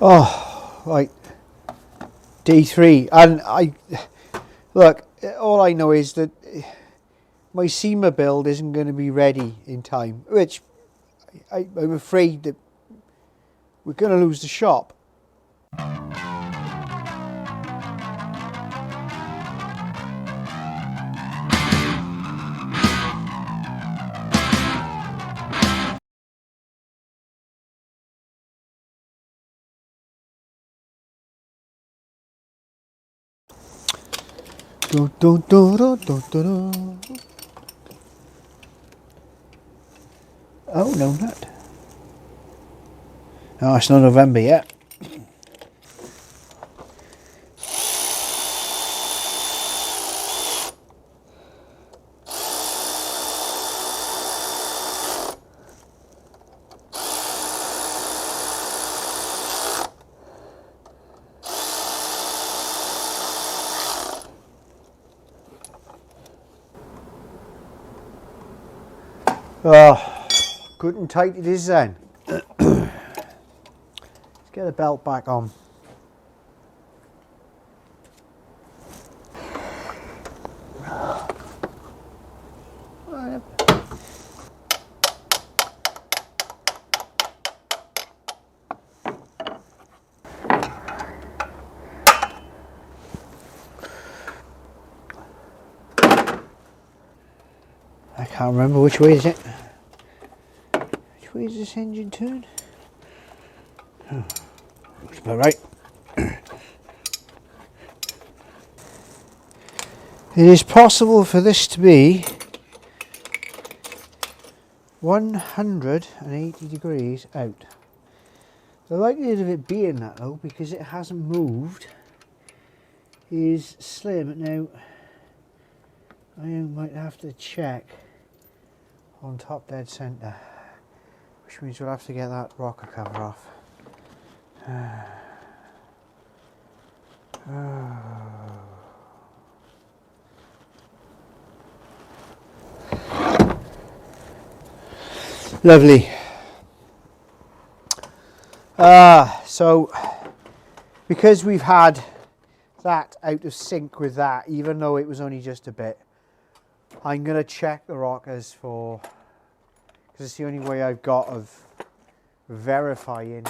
Oh, right. D3. And I... Look, all I know is that my SEMA build isn't going to be ready in time, which I'm afraid that we're going to lose the shop. Dun, dun, dun, dun, dun, dun. Oh, no, not. Oh, it's not November yet. Oh, good and tight it is then. Let's get the belt back on. I can't remember which way is it. Which way is this engine turn? Oh, looks about right. It is possible for this to be 180 degrees out. The likelihood of it being that though, because it hasn't moved, is slim. Now, I might have to check on top dead centre, which means we'll have to get that rocker cover off. Lovely. So because we've had that out of sync with that, even though it was only just a bit, I'm going to check the rockers for, because it's the only way I've got of verifying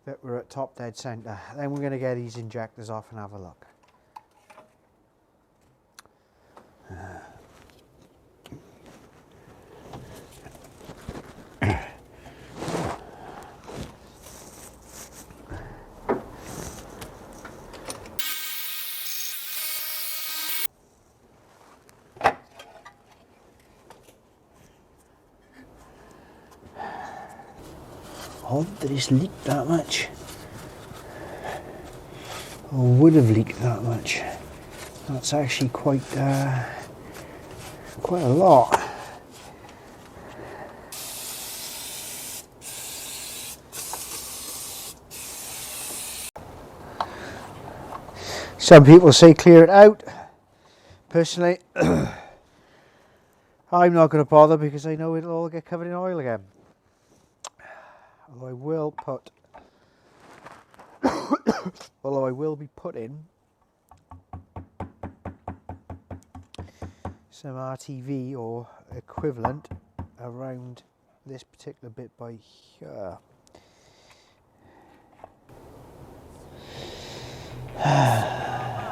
that we're at top dead centre. Then we're going to get these injectors off and have a look. Odd that it's leaked that much, or would have leaked that much. That's actually quite a lot. Some people say clear it out. Personally, I'm not going to bother because I know it'll all get covered in oil again. Although I will put, although I will be putting some RTV or equivalent around this particular bit by here.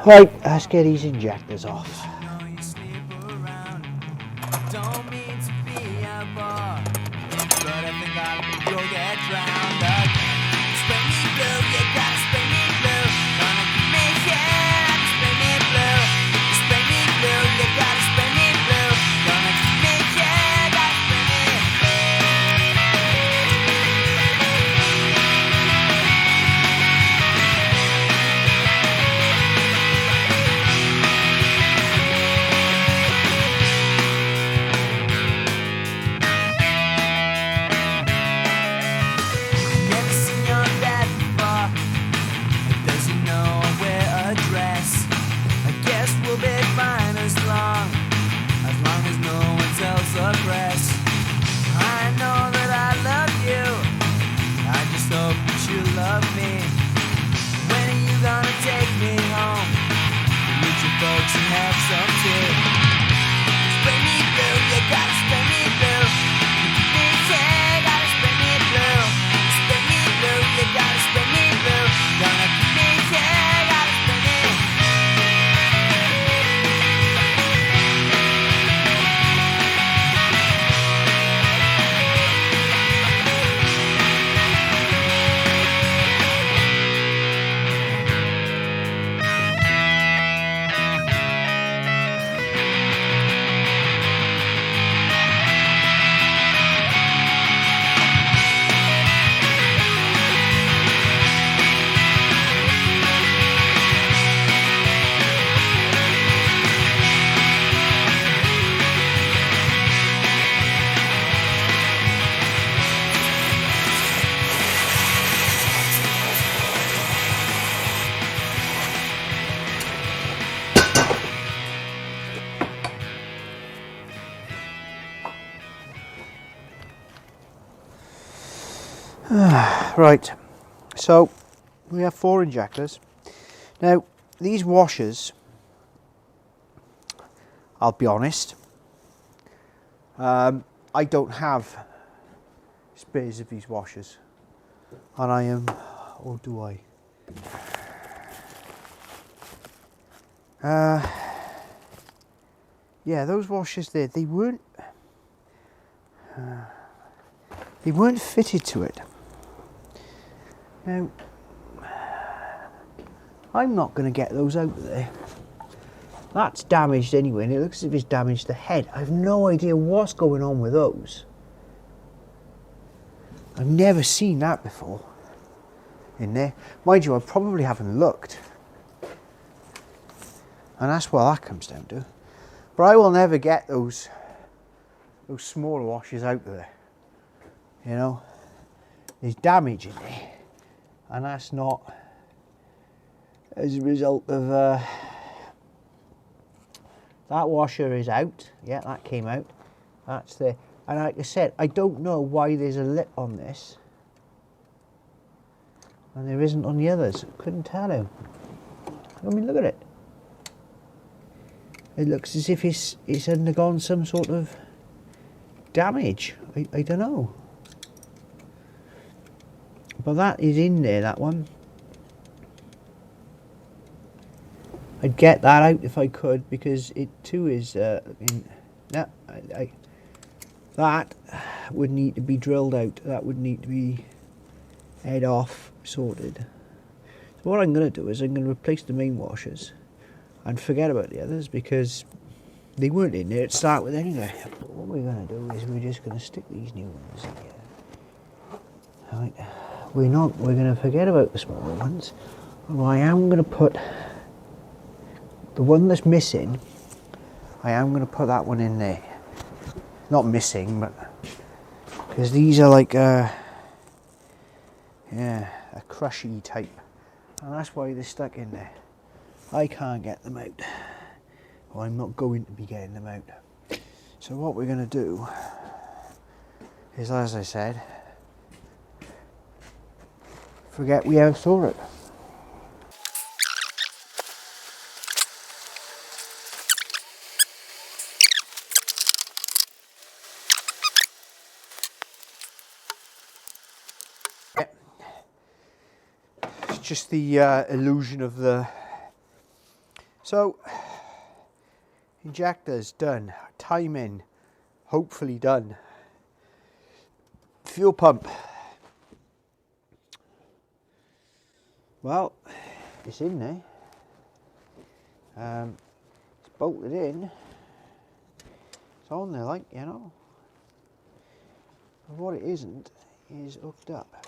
Right, let's get these injectors off. Never me. When are you gonna take me home? Meet your folks and have some tea. Spray me blue, you gotta spray me blue. Yeah, gotta spray me blue. Spray me blue, you gotta spray me blue. Gonna keep me, yeah, gotta spray me. Right, so we have 4 injectors. Now these washers, I'll be honest, I don't have spares of these washers, and I am, or do I? Yeah, those washers there, they weren't fitted to it. Now, I'm not going to get those out of there. That's damaged anyway, and it looks as if it's damaged the head. I have no idea what's going on with those. I've never seen that before in there. Mind you, I probably haven't looked. And that's what that comes down to. But I will never get those smaller washers out of there. You know, there's damage in there. And that's not as a result of that washer is out. Yeah, that came out. That's there. And like I said, I don't know why there's a lip on this and there isn't on the others. Couldn't tell you. I mean, look at it. It looks as if it's undergone some sort of damage. I don't know. But that is in there, that one. I'd get that out if I could, because it too is that would need to be drilled out. That would need to be head off, sorted. So what I'm going to do is I'm going to replace the main washers and forget about the others, because they weren't in there to start with anyway. But what we're going to do is we're just going to stick these new ones in here. Right. We're going to forget about the smaller ones. Well, I am going to put the one that's missing, I am going to put that one in there. Not missing, but because these are like a crushy type, and that's why they're stuck in there. I can't get them out, or I'm not going to be getting them out. So what we're going to do is, as I said, forget we ever saw it. It's just the illusion of the... So, injectors done, timing hopefully done, fuel pump. Well, it's in there. It's bolted in. It's on there, like, you know. But what it isn't is hooked up.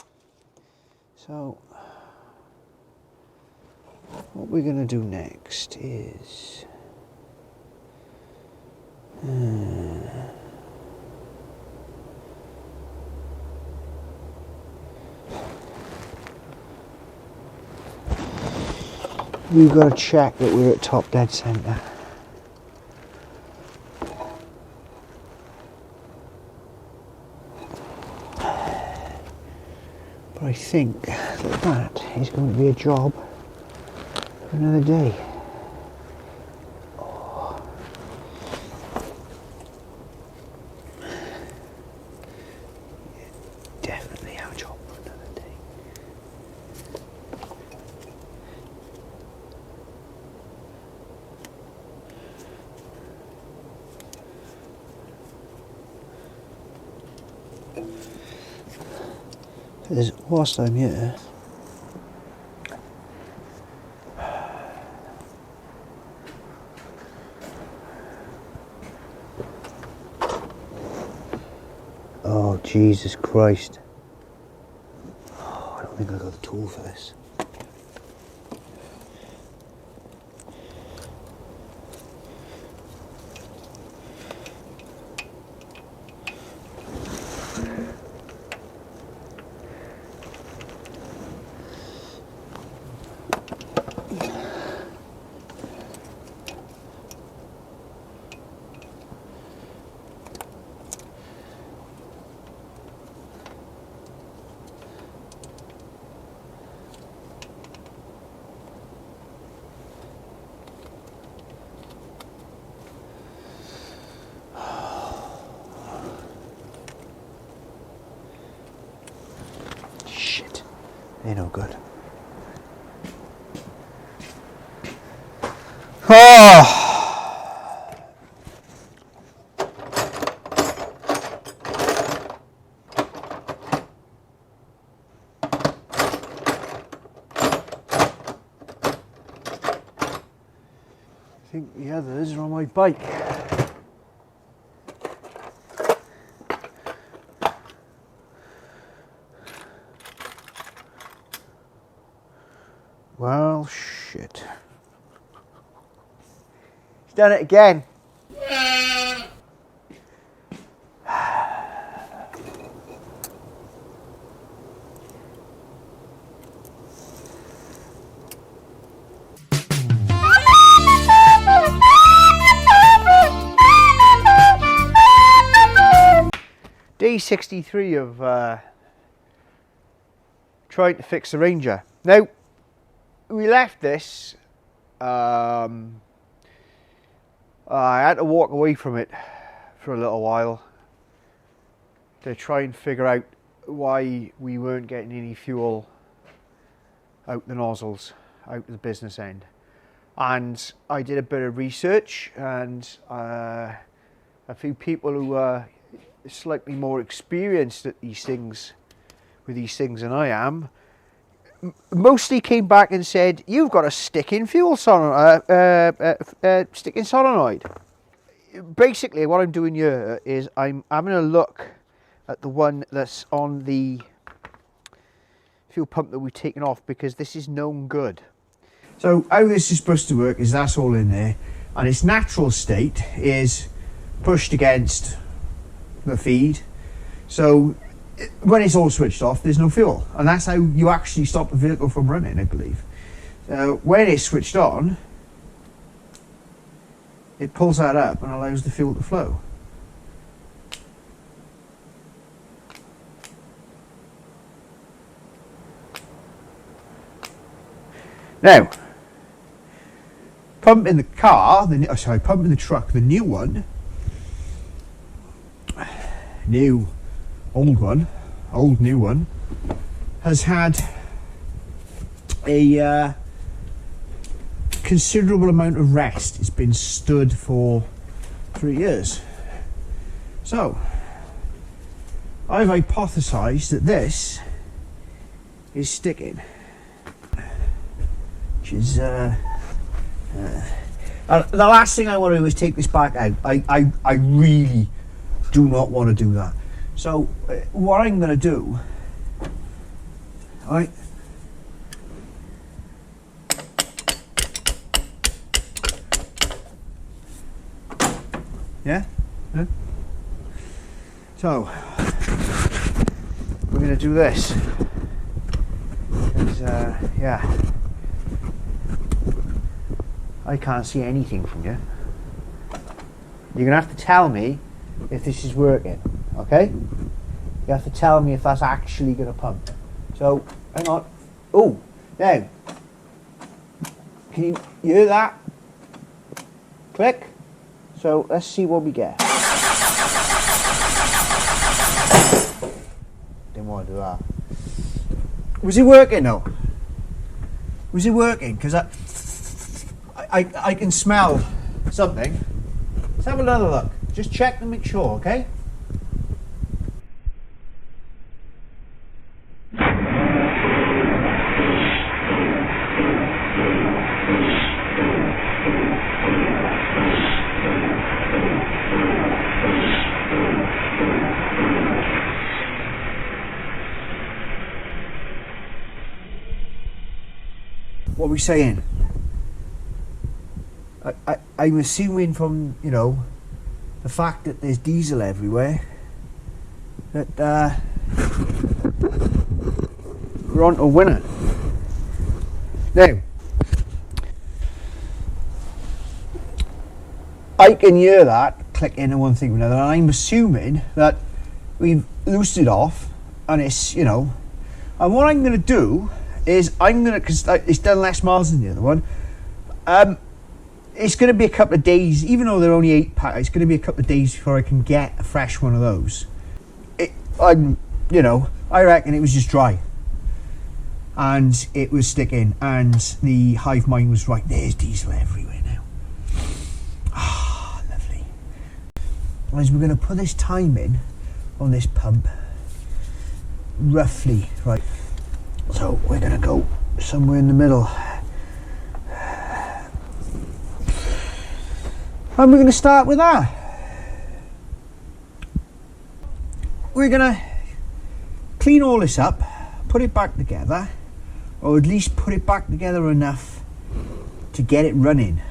So, what we're going to do next is... we've got to check that we're at top dead centre. But I think That is going to be a job for another day. Definitely our job for another day. Whilst I'm here, oh Jesus Christ, oh, I don't think I got the tool for this. Shit, ain't no good. Oh! I think the others are on my bike. Well, shit. He's done it again. Day 63 of trying to fix the Ranger. Now, we left this, I had to walk away from it for a little while to try and figure out why we weren't getting any fuel out the nozzles, out the business end. And I did a bit of research, and a few people who are slightly more experienced at these things, with these things than I am, mostly came back and said, you've got a sticking fuel solenoid, sticking solenoid. Basically what I'm doing here is I'm having a look at the one that's on the fuel pump that we've taken off, because this is known good. So how this is supposed to work is that's all in there, and its natural state is pushed against the feed. So when it's all switched off, there's no fuel, and that's how you actually stop the vehicle from running, I believe. When it's switched on, it pulls that up and allows the fuel to flow. Now, pump in the car, pump in the truck, the new one, old new one, has had a considerable amount of rest. It's been stood for 3 years. So I've hypothesized that this is sticking, which is the last thing I want to do is take this back out. I really do not want to do that. So what I'm going to do, right, yeah? So we're going to do this. Yeah, I can't see anything from you. You're going to have to tell me if this is working, okay? You have to tell me if that's actually going to pump. So, hang on. Oh, now, can you hear that? Click. So let's see what we get. Didn't want to do that. Was it working though? Was it working? Because I can smell something. Let's have another look. Just check to make sure, okay? What are we saying? I'm assuming from, you know, the fact that there's diesel everywhere that we're on to a winner. Now, I can hear that clicking and one thing or another, and I'm assuming that we've loosed it off and it's, you know, and what I'm going to do is I'm going to, because it's done less miles than the other one, it's going to be a couple of days, even though they're only 8 pack, it's going to be a couple of days before I can get a fresh one of those. You know, I reckon it was just dry and it was sticking, and the hive mind was right. There's diesel everywhere now. Ah, lovely. As we're going to put this time in on this pump, roughly, right. So we're going to go somewhere in the middle. And we're going to start with that. We're going to clean all this up, put it back together, or at least put it back together enough to get it running.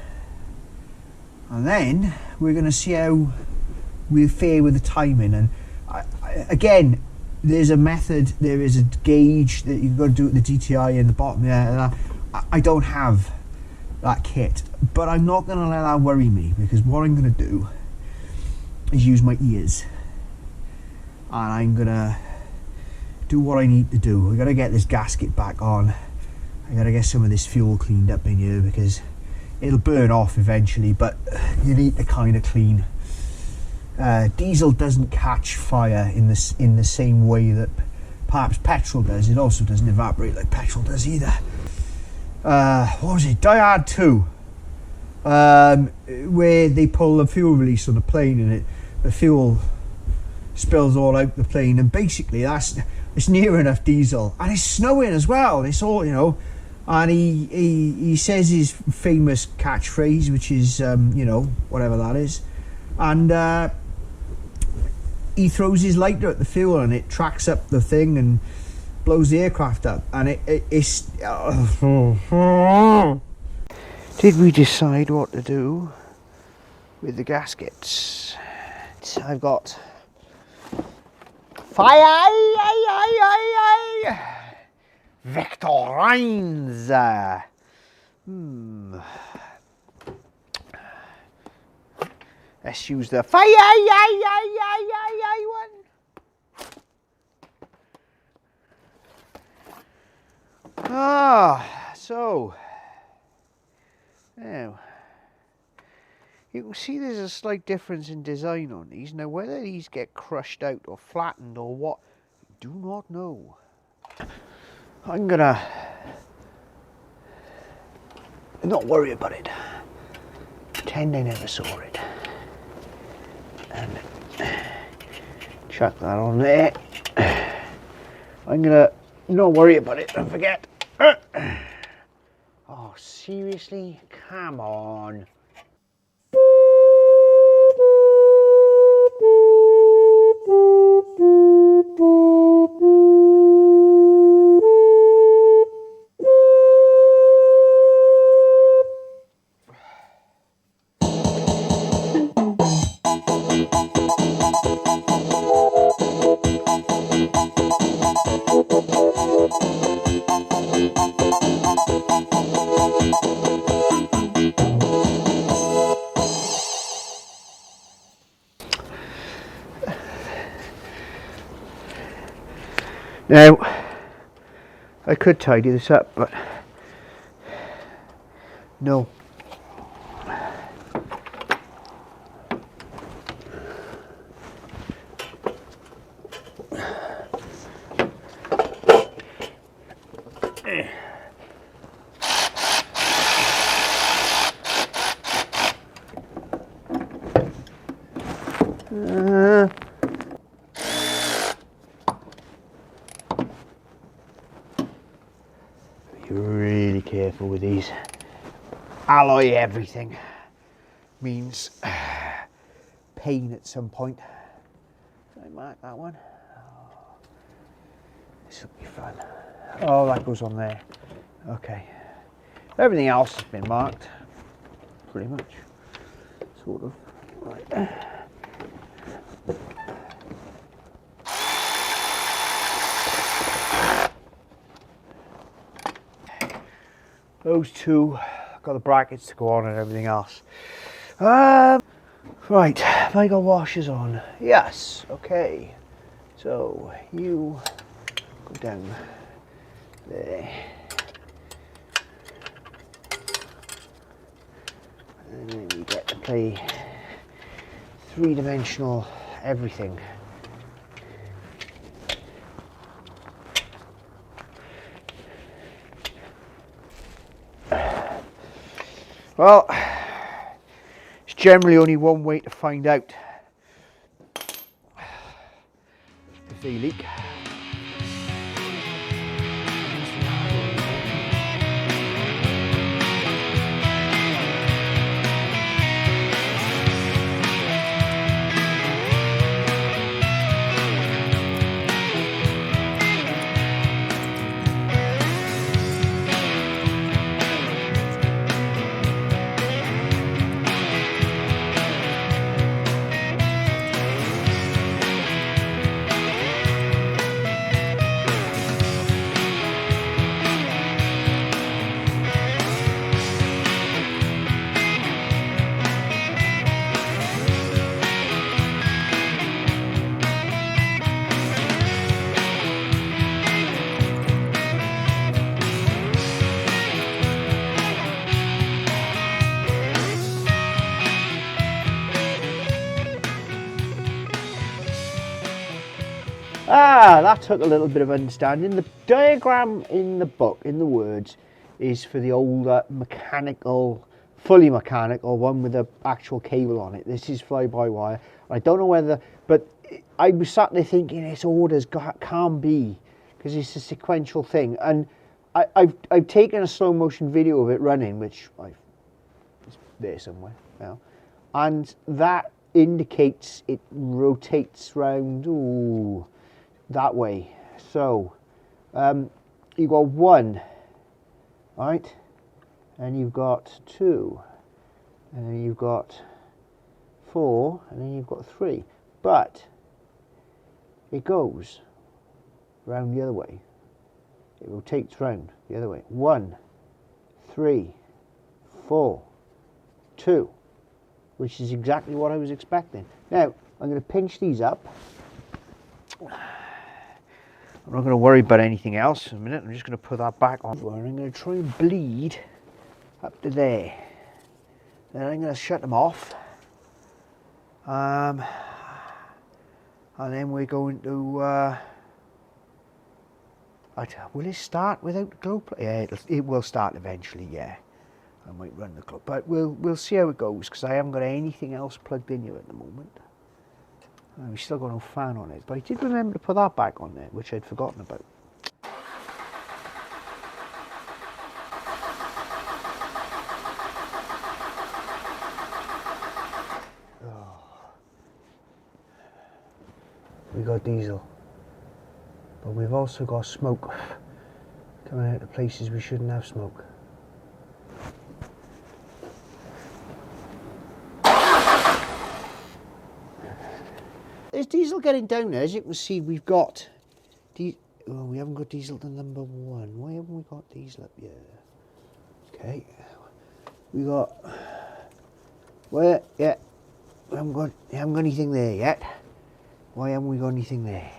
And then we're going to see how we fare with the timing. And again, there's a method, there is a gauge that you've got to do at the DTI in the bottom there. I don't have that kit, but I'm not going to let that worry me, because what I'm going to do is use my ears, and I'm going to do what I need to do. We've got to get this gasket back on. I got to get some of this fuel cleaned up in here, because it'll burn off eventually, but you need to kind of clean. Diesel doesn't catch fire in the same way that perhaps petrol does. It also doesn't evaporate like petrol does either. What was it? Diad 2, where they pull the fuel release on the plane, and the fuel spills all out the plane, and basically it's near enough diesel, and it's snowing as well. It's all, you know, and he says his famous catchphrase, which is you know, whatever that is, and he throws his lighter at the fuel, and it tracks up the thing and blows the aircraft up, and it's Did we decide what to do with the gaskets? I've got Victorines. Let's use the one. So now you can see there's a slight difference in design on these. Now whether these get crushed out or flattened or what, I do not know. I'm gonna not worry about it. Pretend I never saw it. And chuck that on there. I'm gonna not worry about it, don't forget. Oh, seriously? Come on. Now, I could tidy this up, but no. Be really careful with these. Alloy everything means pain at some point. Did I mark that one? Oh, this will be fun. Oh, that goes on there. Okay. Everything else has been marked, pretty much. Sort of. Right. Those two, got the brackets to go on and everything else. Right, have I got washers on? Yes, okay. So you go down there. And then you get to play three-dimensional everything. Well, it's generally only one way to find out if they leak. That took a little bit of understanding. The diagram in the book, in the words, is for the older mechanical, fully mechanical one with the actual cable on it. This is fly-by-wire. I don't know whether, but I was sat there thinking its orders can't be, because it's a sequential thing. And I've taken a slow motion video of it running, which it's there somewhere now, and that indicates it rotates round. Ooh. That way. So you've got one, right, and you've got two, and then you've got four, and then you've got three, but it goes round the other way. It rotates round the other way. 1, 3, 4, 2, which is exactly what I was expecting. Now I'm going to pinch these up. I'm not going to worry about anything else in a minute. I'm just going to put that back on. And I'm going to try and bleed up to there. Then I'm going to shut them off. And then we're going to... will it start without the glow plug? Yeah, it will start eventually, yeah. I might run the glow, but we'll see how it goes, because I haven't got anything else plugged in here at the moment. We've still got no fan on it, but I did remember to put that back on there, which I'd forgotten about. Oh. We got diesel, but we've also got smoke coming out of places we shouldn't have smoke. There's diesel getting down there. As you can see, we've got... we haven't got diesel to number 1. Why haven't we got diesel up here? Okay. We got... Where? Yeah. We haven't got anything there yet. Why haven't we got anything there?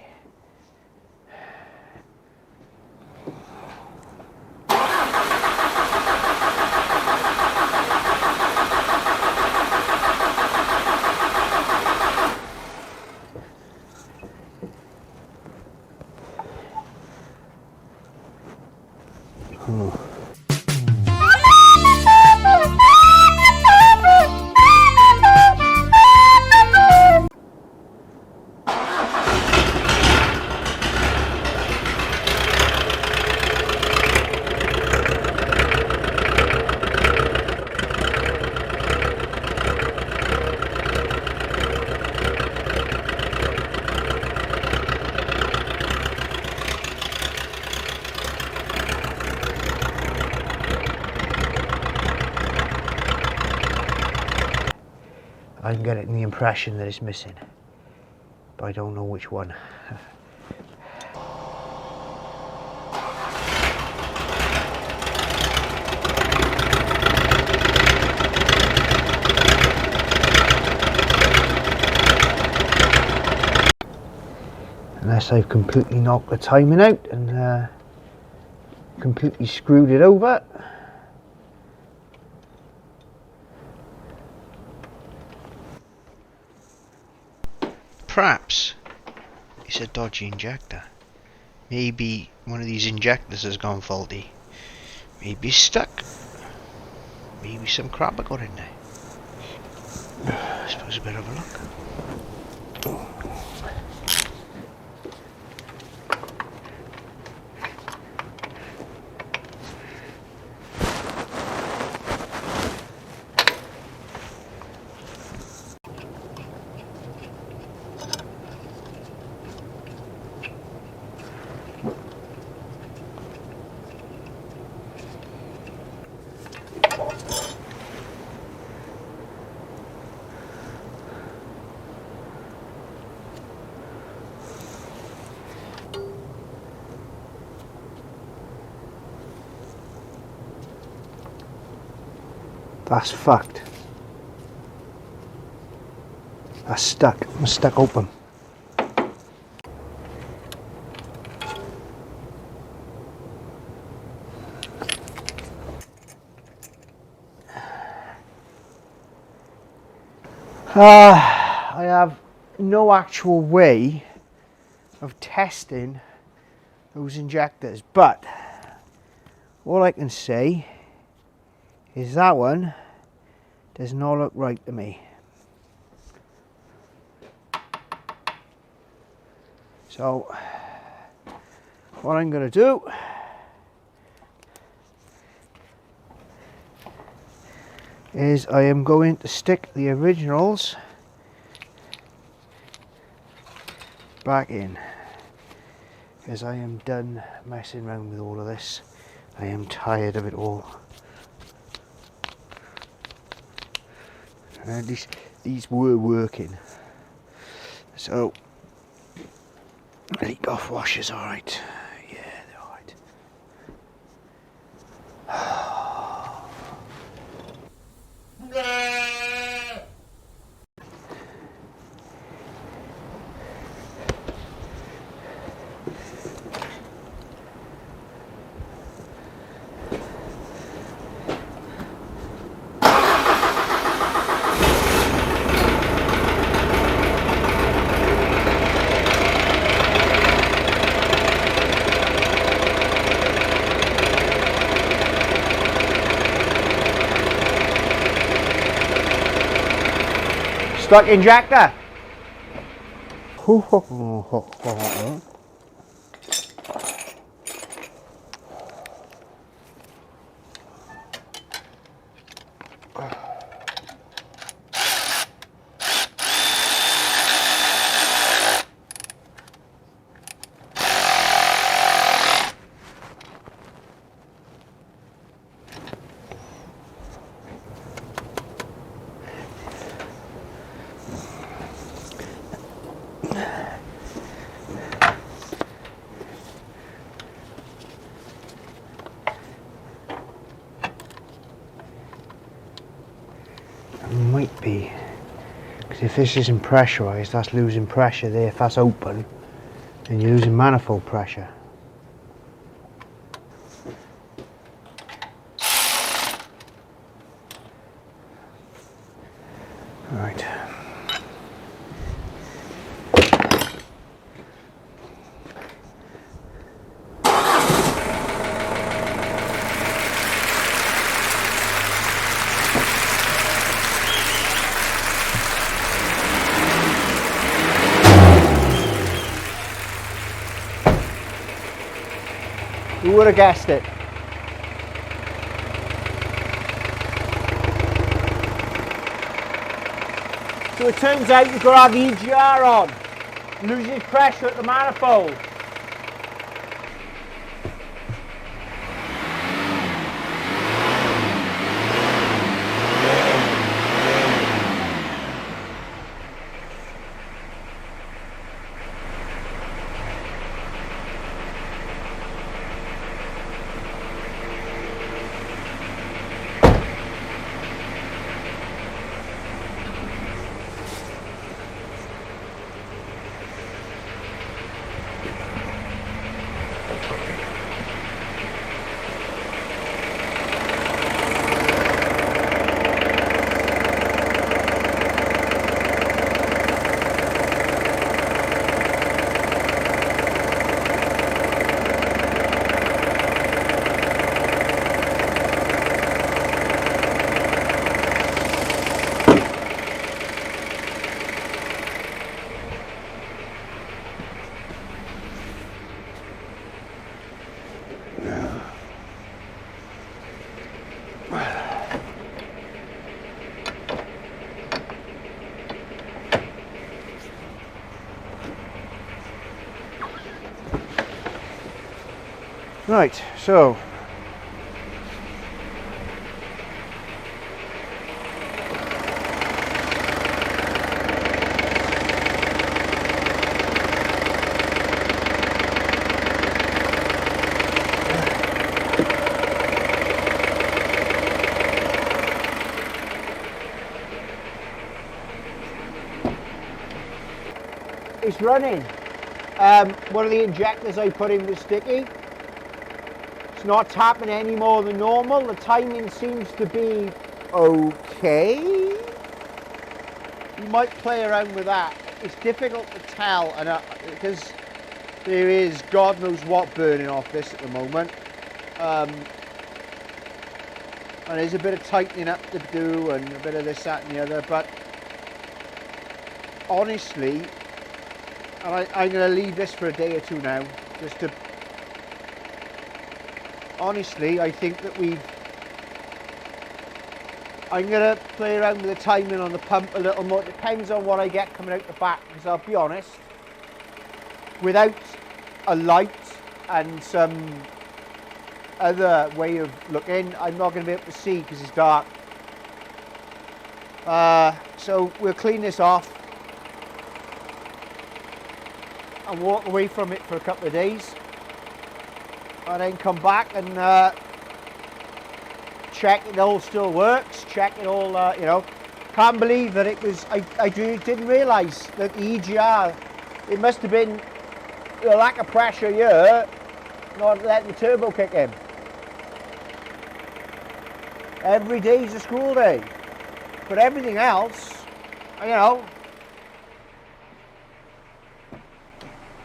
I'm getting the impression that it's missing, but I don't know which one. Unless I've completely knocked the timing out and completely screwed it over. Perhaps it's a dodgy injector. Maybe one of these injectors has gone faulty. Maybe it's stuck. Maybe some crap got in there. I suppose I better have a look. That's fucked. That's stuck. I'm stuck open. I have no actual way of testing those injectors, but all I can say is that one does not look right to me. So what I'm going to do is I am going to stick the originals back in, because I am done messing around with all of this. I am tired of it all. And these were working, so leak off washers, alright. Yeah, they're alright. Stuck injector. Might be, because if this isn't pressurized, that's losing pressure there. If that's open, then you're losing manifold pressure. Right. Who would have guessed it? So it turns out you've got to have EGR on. Loses pressure at the manifold. Right, so it's running. One of the injectors I put in was sticky. It's not tapping any more than normal. The timing seems to be okay. You might play around with that. It's difficult to tell, and because there is God knows what burning off this at the moment. And there's a bit of tightening up to do and a bit of this, that and the other, but honestly, and I'm going to leave this for a day or two now, just to, honestly, I think that I'm going to play around with the timing on the pump a little more. It depends on what I get coming out the back, because I'll be honest, without a light and some other way of looking, I'm not going to be able to see because it's dark. So we'll clean this off and walk away from it for a couple of days, and then come back and check it all still works, check it all, you know. Can't believe that it was, I didn't realise that the EGR, it must have been the lack of pressure here, not letting the turbo kick in. Every day's a school day, but everything else, you know.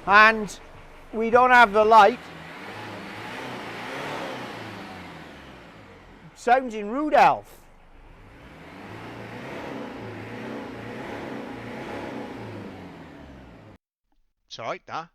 And we don't have the light. Sounds in rude elf. It's alright, that.